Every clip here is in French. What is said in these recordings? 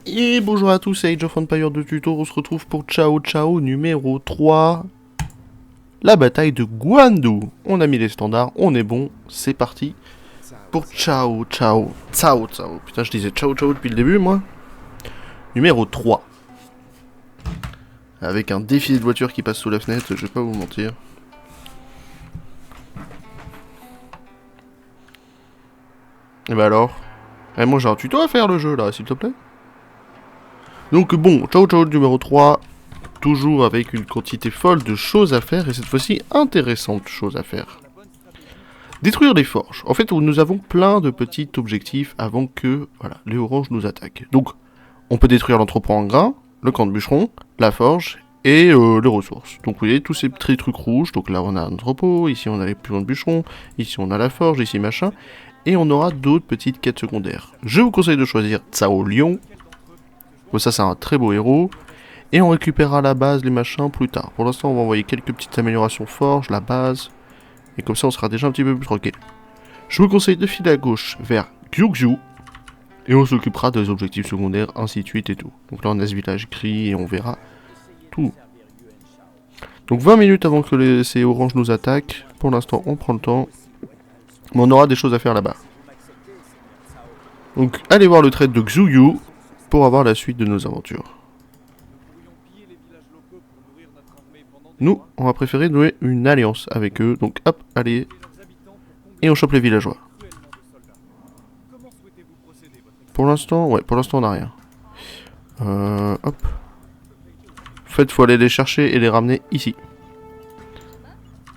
Et bonjour à tous, c'est Age of Empires de Tuto, on se retrouve pour Ciao Ciao numéro 3. La bataille de Guandu. On a mis les standards, on est bon, c'est parti. Pour Ciao Ciao, Ciao Ciao. Putain, je disais Ciao Ciao depuis le début, moi. Numéro 3. Avec un défilé de voitures qui passe sous la fenêtre, je vais pas vous mentir. Et bah alors moi j'ai un tuto à faire le jeu là, s'il te plaît. Donc bon, Ciao Ciao numéro 3, toujours avec une quantité folle de choses à faire, et cette fois-ci intéressantes choses à faire. Détruire les forges. En fait, nous avons plein de petits objectifs avant que les oranges nous attaquent. Donc, on peut détruire l'entrepôt en grains, le camp de bûcheron, la forge et les ressources. Donc vous voyez tous ces petits trucs rouges, donc là on a un entrepôt, ici on a les plus de bûcherons, ici on a la forge, ici machin, et on aura d'autres petites quêtes secondaires. Je vous conseille de choisir Cao Lion. Bon, ça c'est un très beau héros. Et on récupérera la base, les machins plus tard. Pour l'instant on va envoyer quelques petites améliorations forge, la base. Et comme ça on sera déjà un petit peu plus tranquille. Je vous conseille de filer à gauche vers Gyuxiu. Et on s'occupera des objectifs secondaires, ainsi de suite et tout. Donc là on a ce village gris et on verra tout. Donc 20 minutes avant que ces oranges nous attaquent. Pour l'instant on prend le temps. Mais on aura des choses à faire là-bas. Donc allez voir le trade de Xuyu pour avoir la suite de nos aventures. Nous, on va préférer nouer une alliance avec eux. Donc hop, allez. Et on chope les villageois. Pour l'instant, on n'a rien. Hop. En fait, faut aller les chercher et les ramener ici.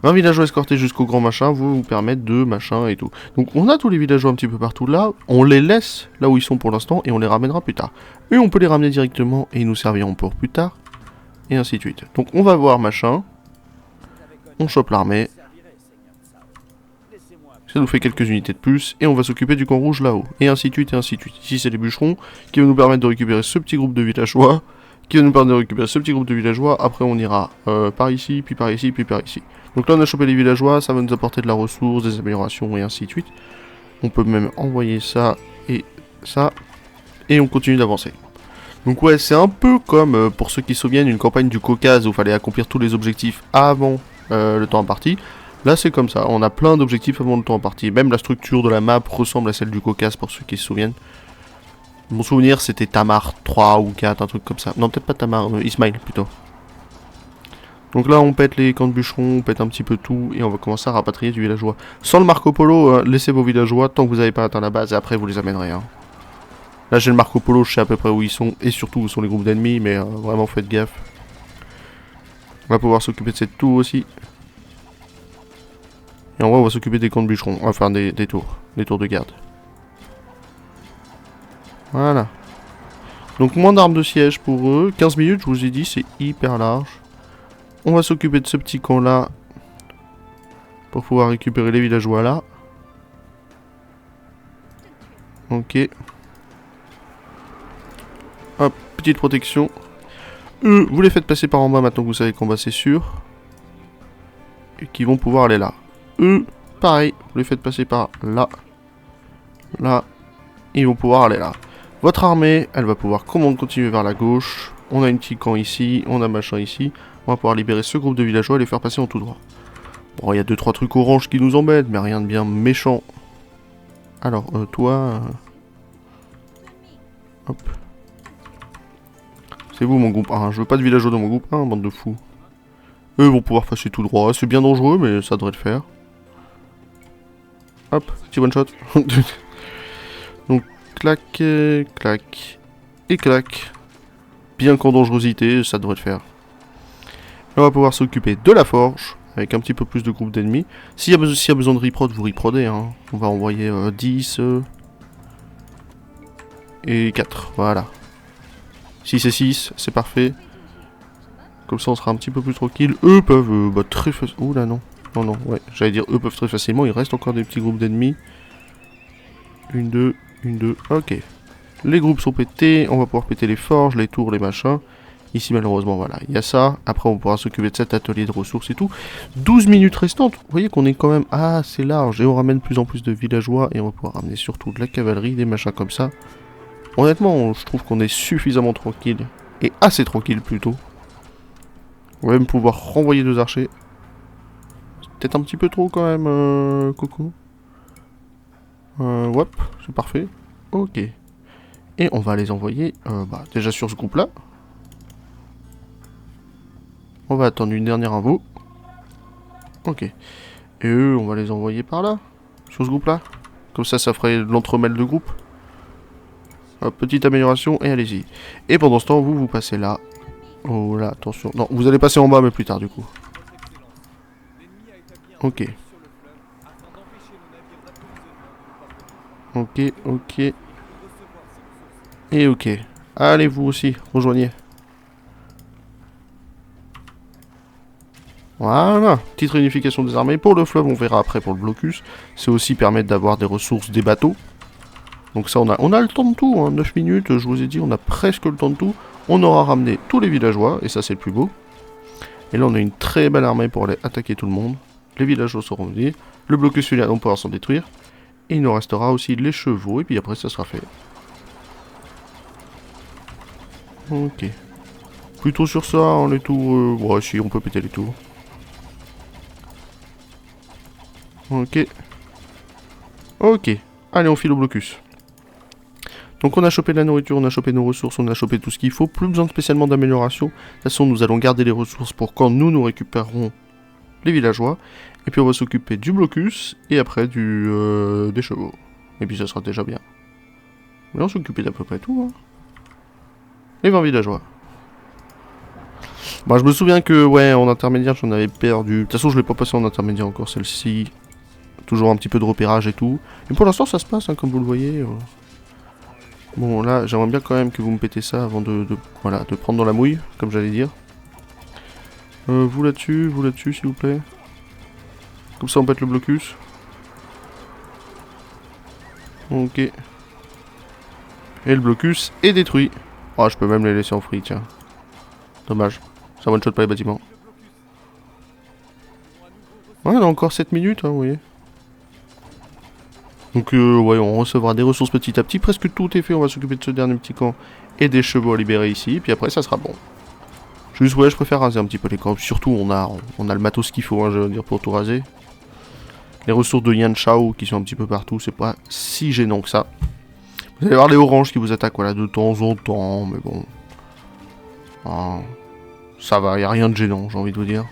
20 villageois escortés jusqu'au grand machin vous permettent de machin et tout. Donc on a tous les villageois un petit peu partout là. On les laisse là où ils sont pour l'instant et on les ramènera plus tard. Et on peut les ramener directement et ils nous serviront pour plus tard. Et ainsi de suite. Donc on va voir machin. On chope l'armée. Ça nous fait quelques unités de plus. Et on va s'occuper du camp rouge là-haut. Et ainsi de suite et ainsi de suite. Ici c'est les bûcherons qui vont nous permettre de récupérer ce petit groupe de villageois. Après on ira par ici, puis par ici, puis par ici. Donc là on a chopé les villageois. Ça va nous apporter de la ressource, des améliorations et ainsi de suite. On peut même envoyer ça et ça. Et on continue d'avancer. Donc ouais, c'est un peu comme, pour ceux qui se souviennent, une campagne du Caucase où il fallait accomplir tous les objectifs avant le temps imparti. Là c'est comme ça, on a plein d'objectifs avant le temps imparti. Même la structure de la map ressemble à celle du Caucase pour ceux qui se souviennent. Mon souvenir c'était Tamar 3 ou 4, un truc comme ça. Non, peut-être pas Tamar, Ismail plutôt. Donc là on pète les camps de bûcherons, on pète un petit peu tout et on va commencer à rapatrier du villageois. Sans le Marco Polo, laissez vos villageois tant que vous n'avez pas atteint la base et après vous les amènerez. Hein. Là j'ai le Marco Polo, je sais à peu près où ils sont et surtout où sont les groupes d'ennemis, mais vraiment faites gaffe. On va pouvoir s'occuper de cette tour aussi. Et en vrai on va s'occuper des camps de bûcherons, enfin des tours de garde. Voilà. Donc moins d'armes de siège pour eux, 15 minutes je vous ai dit, c'est hyper large. On va s'occuper de ce petit camp là pour pouvoir récupérer les villageois là. Ok. Hop, petite protection. Vous les faites passer par en bas maintenant que vous savez qu'en bas c'est sûr. Et qu'ils vont pouvoir aller là. Pareil, vous les faites passer par là. Là. Et ils vont pouvoir aller là. Votre armée, elle va pouvoir continuer vers la gauche. On a un petit camp ici, on a machin ici. On va pouvoir libérer ce groupe de villageois et les faire passer en tout droit. Bon, il y a 2-3 trucs orange qui nous embêtent, mais rien de bien méchant. Alors, toi... Hop. C'est vous mon groupe 1, je veux pas de villageois dans mon groupe 1, bande de fous. Eux vont pouvoir passer tout droit, c'est bien dangereux mais ça devrait le faire. Hop, petit one shot. Donc clac, clac et clac. Bien qu'en dangerosité, ça devrait le faire. On va pouvoir s'occuper de la forge, avec un petit peu plus de groupes d'ennemis. S'il y a besoin de reprod, vous reprodez. Hein. On va envoyer 10 et 4, voilà. 6 et 6, c'est parfait. Comme ça on sera un petit peu plus tranquille. Eux peuvent très facilement... Ouh là non. Non, ouais. J'allais dire eux peuvent très facilement. Il reste encore des petits groupes d'ennemis. 1, 2, 1, 2. Ok. Les groupes sont pétés. On va pouvoir péter les forges, les tours, les machins. Ici malheureusement voilà. Il y a ça. Après on pourra s'occuper de cet atelier de ressources et tout. 12 minutes restantes. Vous voyez qu'on est quand même assez large. Et on ramène de plus en plus de villageois. Et on va pouvoir ramener surtout de la cavalerie, des machins comme ça. honnêtement, je trouve qu'on est suffisamment tranquille. Et assez tranquille, plutôt. On va même pouvoir renvoyer 2 archers. C'est peut-être un petit peu trop, quand même, Coco. Hop, c'est parfait. Ok. Et on va les envoyer, déjà sur ce groupe-là. On va attendre une dernière info. Ok. Et eux, on va les envoyer par là. Sur ce groupe-là. Comme ça ferait l'entremêle de groupe. Hop, petite amélioration, et allez-y. Et pendant ce temps, vous passez là. Oh là, attention. Non, vous allez passer en bas, mais plus tard, du coup. Ok. Ok, ok. Et ok. Allez, vous aussi, rejoignez. Voilà, petite réunification des armées. Pour le fleuve, on verra après pour le blocus. C'est aussi permettre d'avoir des ressources des bateaux. Donc ça, on a le temps de tout, hein. 9 minutes, je vous ai dit, on a presque le temps de tout. On aura ramené tous les villageois, et ça c'est le plus beau. Et là, on a une très belle armée pour aller attaquer tout le monde. Les villageois seront venus. Le blocus final, on pourra s'en détruire. Et il nous restera aussi les chevaux, et puis après, ça sera fait. Ok. Plutôt sur ça, les tours... ouais, si, on peut péter les tours. Ok. Ok. Allez, on file au blocus. Donc on a chopé de la nourriture, on a chopé nos ressources, on a chopé tout ce qu'il faut. Plus besoin spécialement d'amélioration. De toute façon, nous allons garder les ressources pour quand nous récupérerons les villageois. Et puis on va s'occuper du blocus et après des chevaux. Et puis ça sera déjà bien. Mais on s'occuper d'à peu près tout. Hein. Les 20 villageois. Bah je me souviens que, ouais, en intermédiaire, j'en avais perdu. De toute façon, je l'ai pas passé en intermédiaire encore, celle-ci. Toujours un petit peu de repérage et tout. Et pour l'instant, ça se passe, hein, comme vous le voyez. Bon, là, j'aimerais bien quand même que vous me pétez ça avant de prendre dans la mouille, comme j'allais dire. Vous là-dessus, s'il vous plaît. Comme ça, on pète le blocus. Ok. Et le blocus est détruit. Oh, je peux même les laisser en free, tiens. Dommage. Ça one-shot pas les bâtiments. Ouais, on a encore 7 minutes, hein, vous voyez. Donc, ouais, on recevra des ressources petit à petit. Presque tout est fait. On va s'occuper de ce dernier petit camp et des chevaux à libérer ici. Puis après, ça sera bon. Juste, ouais, je préfère raser un petit peu les camps. Surtout, on a le matos qu'il faut, hein, je veux dire, pour tout raser. Les ressources de Yan Shao qui sont un petit peu partout, c'est pas si gênant que ça. Vous allez voir les oranges qui vous attaquent, voilà, de temps en temps, mais bon. Ah, ça va, y a rien de gênant, j'ai envie de vous dire.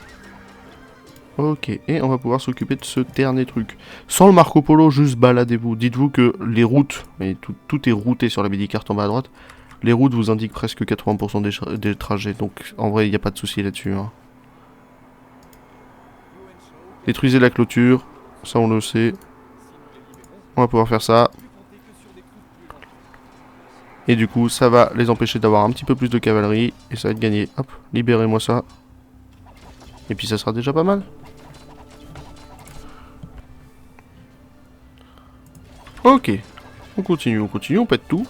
Ok, et on va pouvoir s'occuper de ce dernier truc. Sans le Marco Polo, juste baladez-vous. Dites-vous que les routes, mais tout est routé sur la midi-carte en bas à droite. Les routes vous indiquent presque 80% des trajets, donc en vrai, il n'y a pas de souci là-dessus. Hein. Détruisez la clôture, ça on le sait. On va pouvoir faire ça. Et du coup, ça va les empêcher d'avoir un petit peu plus de cavalerie, et ça va être gagné. Hop, libérez-moi ça. Et puis ça sera déjà pas mal. Ok, on continue, on pète tout.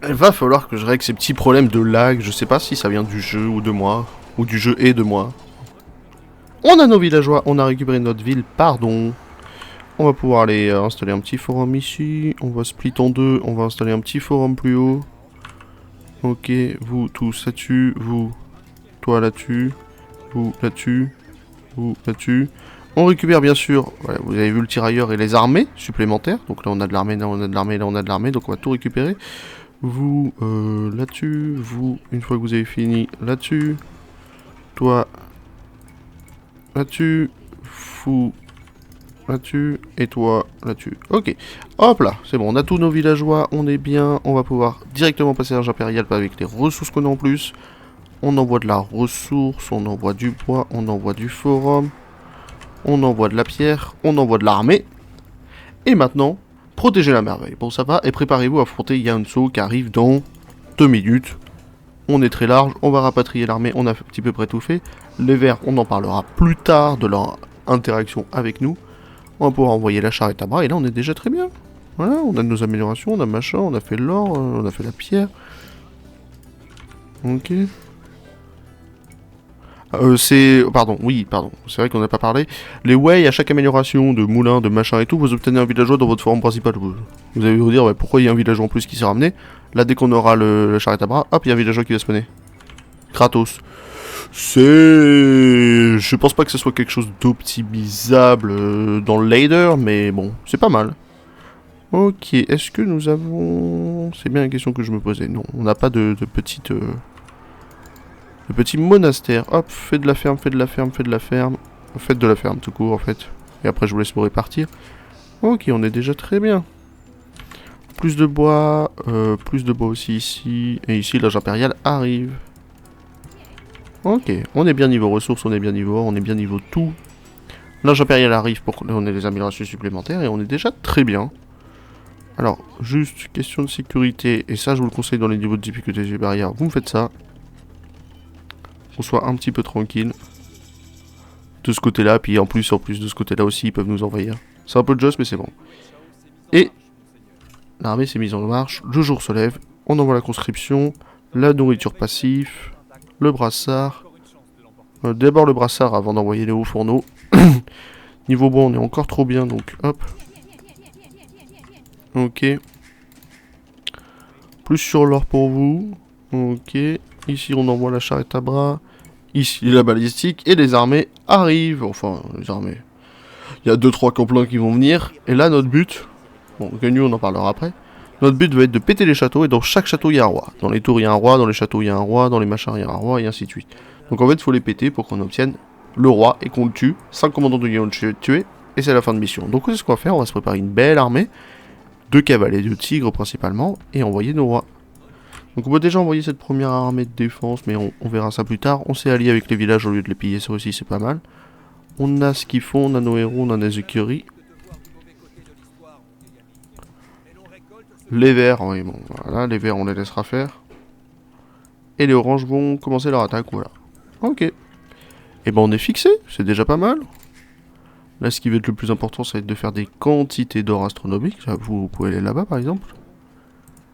Il va falloir que je règle ces petits problèmes de lag, je sais pas si ça vient du jeu ou de moi, ou du jeu et de moi. On a nos villageois, on a récupéré notre ville, pardon. On va pouvoir aller installer un petit forum ici, on va split en deux, on va installer un petit forum plus haut. Ok, vous tous là-dessus, vous, toi là-dessus, vous là-dessus, vous là-dessus. On récupère bien sûr, voilà, vous avez vu le tirailleur et les armées supplémentaires. Donc là on a de l'armée, là on a de l'armée, là on a de l'armée, donc on va tout récupérer. Vous là-dessus, vous, une fois que vous avez fini, là-dessus. Toi, là-dessus, vous, là-dessus, et toi, là-dessus. Ok, hop là, c'est bon, on a tous nos villageois, on est bien, on va pouvoir directement passer à l'âge impérial avec les ressources qu'on a en plus. On envoie de la ressource, on envoie du bois, on envoie du forum. On envoie de la pierre, on envoie de l'armée. Et maintenant, protégez la merveille. Bon, ça va. Et préparez-vous à affronter Yanso qui arrive dans 2 minutes. On est très large, on va rapatrier l'armée, on a un petit peu près tout fait. Les verts, on en parlera plus tard de leur interaction avec nous. On va pouvoir envoyer la charrette à bras, et là on est déjà très bien. Voilà, on a nos améliorations, on a machin, on a fait l'or, on a fait la pierre. Ok. C'est... Pardon, oui, pardon. C'est vrai qu'on n'a pas parlé. Les way, à chaque amélioration de moulin, de machin et tout, vous obtenez un villageois dans votre forum principal. Vous allez vous dire, ouais, pourquoi il y a un villageois en plus qui s'est ramené. Là, dès qu'on aura la charrette à bras, hop, il y a un villageois qui va spawner. Kratos. C'est... Je pense pas que ce soit quelque chose d'optimisable dans le ladder, mais bon, c'est pas mal. Ok, est-ce que nous avons... C'est bien la question que je me posais. Non, on n'a pas de petite... Le petit monastère. Hop, faites de la ferme, faites de la ferme, faites de la ferme. Faites de la ferme tout court en fait. Et après je vous laisse vous répartir. Ok, on est déjà très bien. Plus de bois aussi ici. Et ici l'âge impérial arrive. Ok, on est bien niveau ressources, on est bien niveau or, on est bien niveau tout. L'âge impérial arrive pour qu'on ait des améliorations supplémentaires et on est déjà très bien. Alors, juste question de sécurité, et ça je vous le conseille dans les niveaux de difficulté des barrières, vous me faites ça. Qu'on soit un petit peu tranquille. De ce côté-là, puis en plus de ce côté-là aussi, ils peuvent nous envahir. C'est un peu de just, mais c'est bon. Et l'armée s'est mise en marche, le jour se lève, on envoie la conscription, la nourriture passif, le brassard. D'abord le brassard avant d'envoyer les hauts fourneaux. Niveau bon, on est encore trop bien, donc hop. Ok. Plus sur l'or pour vous. Ok. Ici, on envoie la charrette à bras. Ici, la balistique. Et les armées arrivent. Enfin, les armées. Il y a 2-3 complans qui vont venir. Et là, notre but... Bon, Gagnou, on en parlera après. Notre but va être de péter les châteaux. Et dans chaque château, il y a un roi. Dans les tours, il y a un roi. Dans les châteaux, il y a un roi. Dans les machins, il y a un roi. Et ainsi de suite. Donc en fait, il faut les péter pour qu'on obtienne le roi. Et qu'on le tue. 5 commandants de Guillaume tués. Et c'est la fin de mission. Donc, c'est ce qu'on va faire. On va se préparer une belle armée. 2 cavaliers de tigres principalement. Et envoyer nos rois. Donc on peut déjà envoyer cette première armée de défense, mais on verra ça plus tard. On s'est allié avec les villages au lieu de les piller, ça aussi c'est pas mal. On a ce qu'ils font, on a nos héros, on a des écuries. Les verts, oui bon, voilà, les verts on les laissera faire. Et les oranges vont commencer leur attaque, voilà. Ok. Et ben on est fixé, c'est déjà pas mal. Là ce qui va être le plus important, ça va être de faire des quantités d'or astronomiques. Vous pouvez aller là-bas par exemple.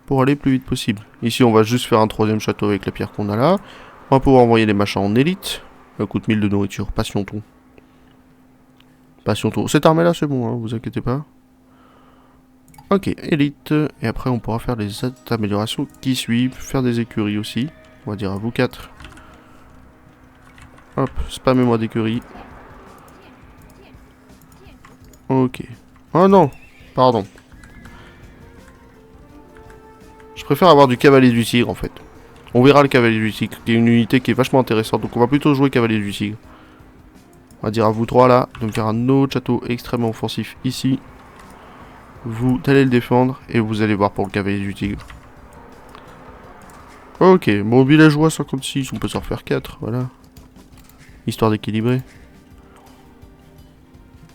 Pour aller le plus vite possible. Ici, on va juste faire un 3ème château avec la pierre qu'on a là. On va pouvoir envoyer les machins en élite. Ça coûte 1000 de nourriture. Passion-ton. Passion-ton. Cette armée-là, c'est bon, hein, vous inquiétez pas. Ok, élite. Et après, on pourra faire les améliorations qui suivent. Faire des écuries aussi. On va dire à vous 4. Hop, spammez-moi d'écuries. Ok. Oh non, pardon. Je préfère avoir du cavalier du tigre en fait. On verra le cavalier du tigre, qui est une unité qui est vachement intéressante. Donc on va plutôt jouer cavalier du tigre. On va dire à vous 3 là, de me faire un autre château extrêmement offensif ici. Vous allez le défendre et vous allez voir pour le cavalier du tigre. Ok, bon villageois 56, on peut s'en refaire 4, voilà. Histoire d'équilibrer.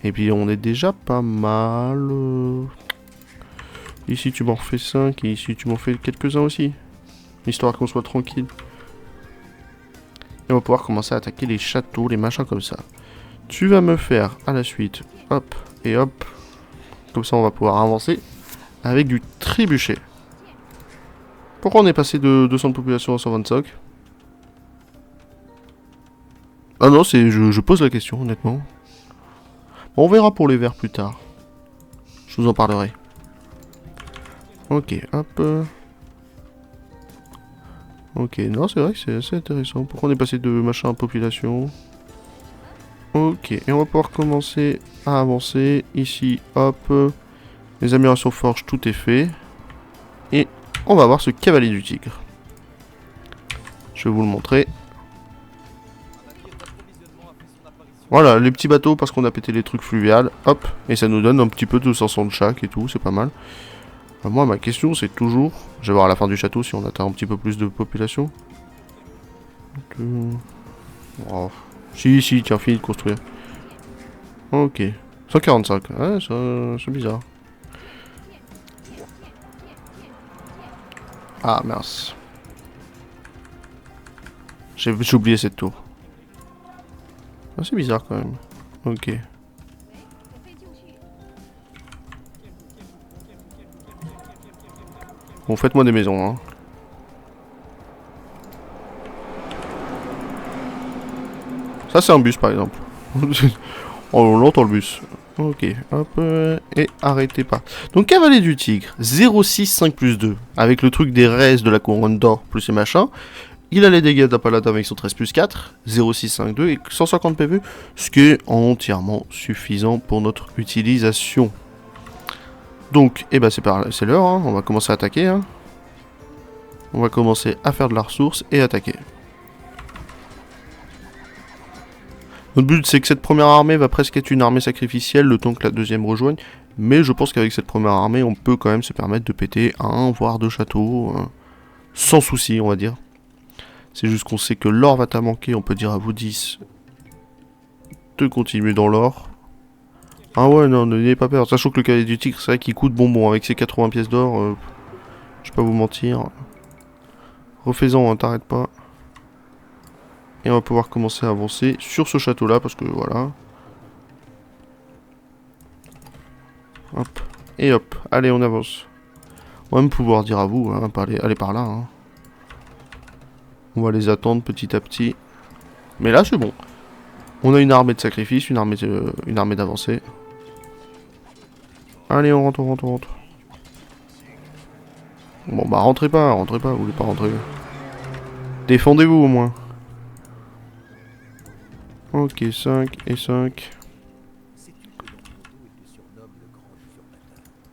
Et puis on est déjà pas mal. Ici tu m'en refais 5 et ici tu m'en fais quelques-uns aussi. Histoire qu'on soit tranquille. Et on va pouvoir commencer à attaquer les châteaux, les machins comme ça. Tu vas me faire à la suite, hop et hop. Comme ça on va pouvoir avancer avec du trébuchet. Pourquoi on est passé de 200 de population à 125? Ah non, c'est je pose la question honnêtement. Bon, on verra pour les verts plus tard. Je vous en parlerai. Ok, hop. Ok, non, c'est vrai que c'est assez intéressant. Pourquoi on est passé de machin à population? Ok, et on va pouvoir commencer à avancer. Ici, hop. Les améliorations forge, tout est fait. Et on va voir ce cavalier du tigre. Je vais vous le montrer. Voilà, les petits bateaux parce qu'on a pété les trucs fluviales. Hop, et ça nous donne un petit peu de 500 de chaque et tout, c'est pas mal. Moi, ma question, c'est toujours... Je vais voir à la fin du château si on atteint un petit peu plus de population. Oh. Si, tiens, fini de construire. Ok. 145. Ouais, c'est bizarre. Ah, mince. J'ai oublié cette tour. Ah, c'est bizarre quand même. Ok. Bon, faites-moi des maisons, hein. Ça c'est un bus par exemple. Oh, on l'entend le bus. Ok, hop, et arrêtez pas. Donc cavalier du tigre, 0,6, 5 plus 2. Avec le truc des restes de la couronne d'or plus les machins. Il a les dégâts de la paladin avec son 13 plus 4, 0,6, 5, 2 et 150 PV. Ce qui est entièrement suffisant pour notre utilisation. Donc, eh ben c'est l'heure, hein. On va commencer à attaquer. Hein. On va commencer à faire de la ressource et attaquer. Notre but, c'est que cette première armée va presque être une armée sacrificielle, le temps que la deuxième rejoigne. Mais je pense qu'avec cette première armée, on peut quand même se permettre de péter un, voire deux châteaux. Sans souci, on va dire. C'est juste qu'on sait que l'or va t'en manquer. On peut dire à vous 10 de continuer dans l'or. Ah ouais, non, n'ayez pas peur. Sachant que le cavalier du tigre, c'est vrai qu'il coûte bonbon. Avec ses 80 pièces d'or, je vais pas vous mentir. Refais-en, hein, t'arrêtes pas. Et on va pouvoir commencer à avancer sur ce château-là, parce que voilà. Hop. Et hop. Allez, on avance. On va même pouvoir dire à vous, hein, allez par là. Hein. On va les attendre petit à petit. Mais là, c'est bon. On a une armée de sacrifice, une armée d'avancée. Allez, on rentre, on rentre, on rentre. Bon, bah rentrez pas, vous voulez pas rentrer. Défendez-vous au moins. Ok, 5 et 5.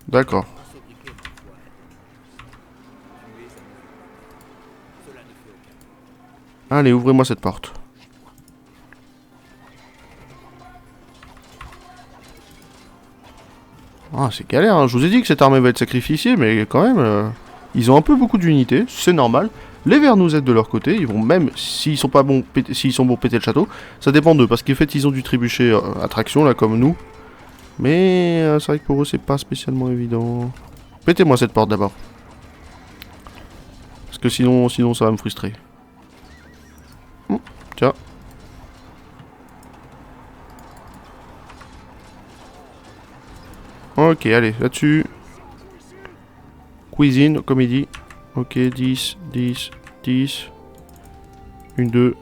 D'accord. Allez, ouvrez-moi cette porte. Ah, c'est galère, hein. Je vous ai dit que cette armée va être sacrifiée, mais quand même, ils ont un peu beaucoup d'unités, c'est normal. Les verts nous aident de leur côté, ils vont même, s'ils sont pas bons, s'ils sont bons péter le château, ça dépend d'eux, parce qu'en fait ils ont du trébuchet attraction, là, comme nous. Mais c'est vrai que pour eux c'est pas spécialement évident. Pétez-moi cette porte d'abord. Parce que sinon ça va me frustrer. Tiens. Ok, allez, là-dessus. Cuisine, comme il dit. Ok, 10, 10, 10. Une, 2.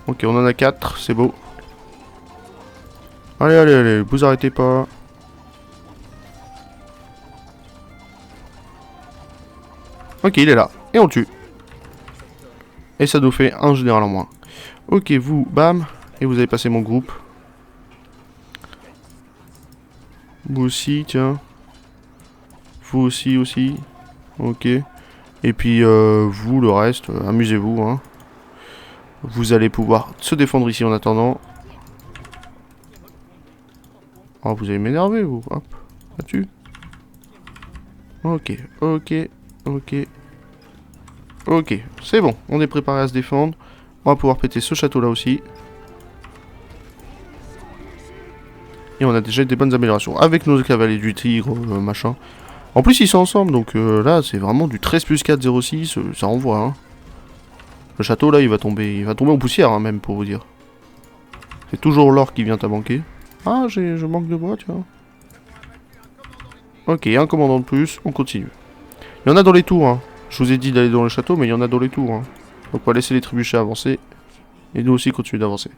Ok, on en a 4, c'est beau. Allez, allez, allez, vous arrêtez pas. Ok, il est là. Et on le tue. Et ça nous fait un général en moins. Ok, vous, bam. Et vous avez passé mon groupe. Vous aussi, tiens. Vous aussi, aussi. Ok. Et puis, vous, le reste, amusez-vous, hein. Vous allez pouvoir se défendre ici en attendant. Oh, vous allez m'énerver, vous. Hop, là-dessus. Ok, ok, ok. Ok, c'est bon. On est préparé à se défendre. On va pouvoir péter ce château-là aussi. Et on a déjà des bonnes améliorations. Avec nos cavaliers du tigre, machin. En plus, ils sont ensemble, donc là, c'est vraiment du 13 plus 4, 0,6. Ça renvoie, hein. Le château, là, il va tomber en poussière, hein, même, pour vous dire. C'est toujours l'or qui vient à manquer. Ah, je manque de bois, tu vois. Ok, un commandant de plus, on continue. Il y en a dans les tours, hein. Je vous ai dit d'aller dans le château, mais il y en a dans les tours, hein. Donc on va laisser les trébuchets avancer. Et nous aussi continuer d'avancer.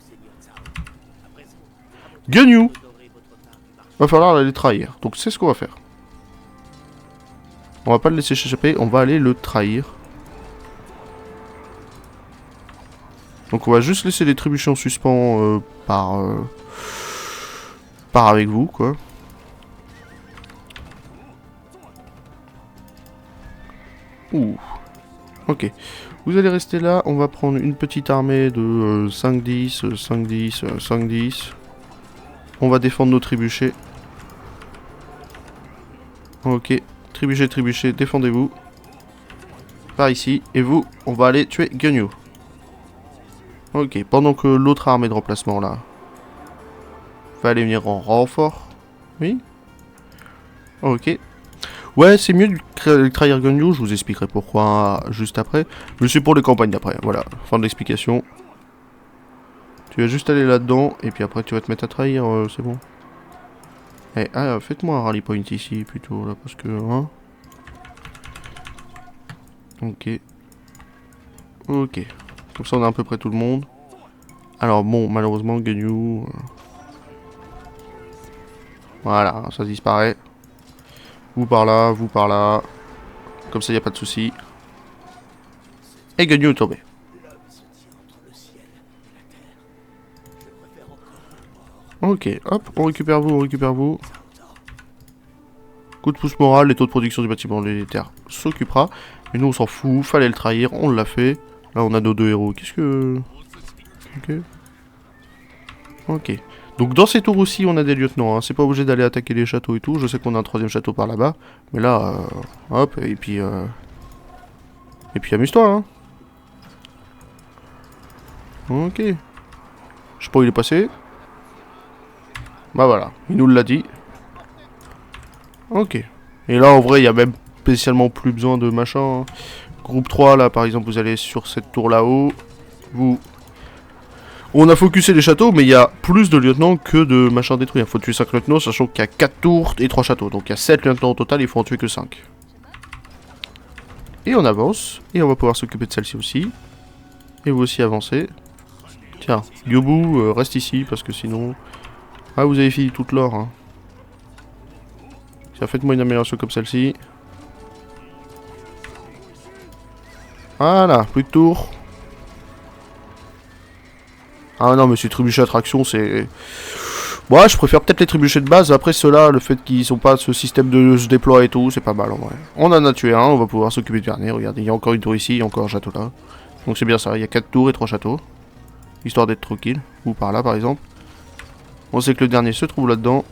Guignou! Va falloir aller trahir. Donc c'est ce qu'on va faire. On va pas le laisser s'échapper, on va aller le trahir. Donc on va juste laisser les trébuchets en suspens par avec vous, quoi. Ouh. Ok. Vous allez rester là, on va prendre une petite armée de 5-10, 5-10, 5-10. On va défendre nos trébuchets. Ok. Trébuchet, trébuchet, défendez-vous. Par ici. Et vous, on va aller tuer Guignou. Ok, pendant que l'autre armée de remplacement là va aller venir en renfort. Oui. Ok. Ouais, c'est mieux de trahir Guignou, je vous expliquerai pourquoi juste après. Mais c'est pour les campagnes d'après, voilà. Fin de l'explication. Tu vas juste aller là-dedans, et puis après tu vas te mettre à trahir, c'est bon. Eh, ah, faites-moi un rally point ici plutôt, là, parce que... Hein. Ok. Ok. Comme ça on a à peu près tout le monde. Alors bon, malheureusement, Ganyu... Voilà, ça disparaît. Vous par là, vous par là. Comme ça, il n'y a pas de souci. Et Ganyu est tombé. Ok, hop, on récupère vous, on récupère vous. Coup de pouce moral, les taux de production du bâtiment militaire s'occupera. Mais nous, on s'en fout, fallait le trahir, on l'a fait. Là, on a nos deux héros. Qu'est-ce que... Ok. Ok. Donc, dans ces tours aussi, on a des lieutenants. Hein. C'est pas obligé d'aller attaquer les châteaux et tout. Je sais qu'on a un troisième château par là-bas. Mais là, hop, et puis... Et puis, amuse-toi, hein. Ok. Je sais pas où il est passé. Bah voilà, il nous l'a dit. Ok. Et là, en vrai, il y a même spécialement plus besoin de machin. Hein. Groupe 3, là, par exemple, vous allez sur cette tour là-haut. Vous... On a focusé les châteaux, mais il y a plus de lieutenants que de machins détruits. Il faut tuer 5 lieutenants, sachant qu'il y a 4 tours et 3 châteaux. Donc il y a 7 lieutenants au total, il faut en tuer que 5. Et on avance. Et on va pouvoir s'occuper de celle-ci aussi. Et vous aussi avancez. Tiens, Yobu, reste ici, parce que sinon... Ah, vous avez fini toute l'or, hein. Tiens, faites-moi une amélioration comme celle-ci. Voilà, plus de tours. Ah non, mais ces trébuchets attraction, c'est... Ouais, je préfère peut-être les trébuchets de base. Après, ceux-là, le fait qu'ils sont pas ce système de se déploie et tout, c'est pas mal en vrai. On en a tué un, on va pouvoir s'occuper du dernier. Regardez, il y a encore une tour ici, il y a encore un château là. Donc c'est bien ça, il y a 4 tours et 3 châteaux. Histoire d'être tranquille. Ou par là, par exemple. On sait que le dernier se trouve là-dedans.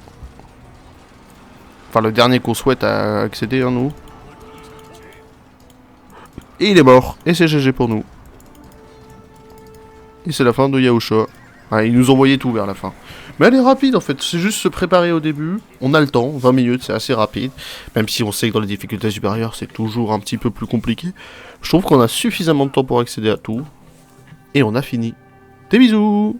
Enfin, le dernier qu'on souhaite accéder, hein, nous. Et il est mort. Et c'est GG pour nous. Et c'est la fin de Yaosha. Ouais, ils nous ont envoyé tout vers la fin. Mais elle est rapide en fait, c'est juste se préparer au début. On a le temps, 20 minutes, c'est assez rapide. Même si on sait que dans les difficultés supérieures, c'est toujours un petit peu plus compliqué. Je trouve qu'on a suffisamment de temps pour accéder à tout. Et on a fini. Des bisous!